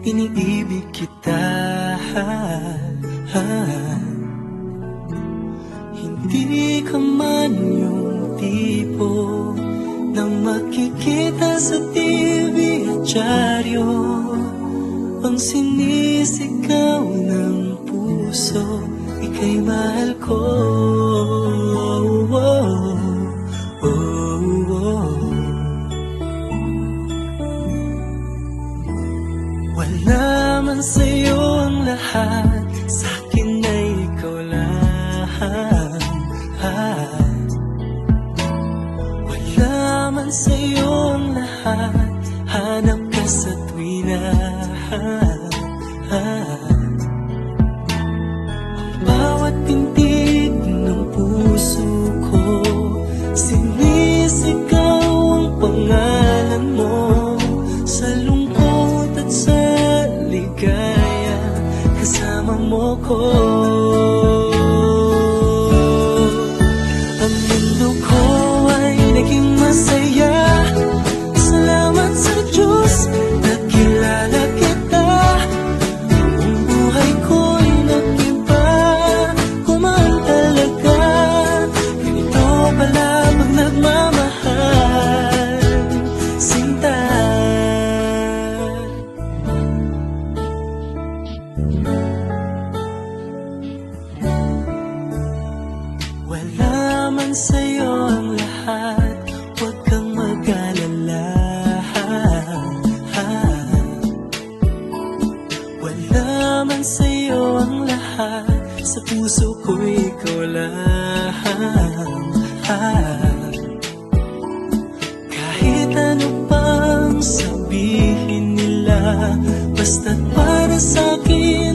iniibig kita. Hindi ka man yung tipo na makikita sa TV at dyaryo, ang sinisigaw ng puso, ika'y mahal ko. Wala man sa'yo ang lahat, sa'kin ay ikaw lang. Wala man sa'yo ang lahat, hanap ka sa tuwina. Ang bawat tintig ng puso ko, sinisigaw ang pangalan mo. Sa lungkot at sa ligaya, kasama mo ko. Ang mundo ko ay naging masaya, salamat sa Diyos, nakilala kita. Ang buhay ko'y nag-iba, kumaan talaga. Ganito pala pag nagmamahal, sinta. Wala man sa'yo ang lahat, huwag kang mag-alala. Wala man sa'yo ang lahat, sa puso ko ikaw lang. Kahit ano pang sabihin nila, basta't para sa'kin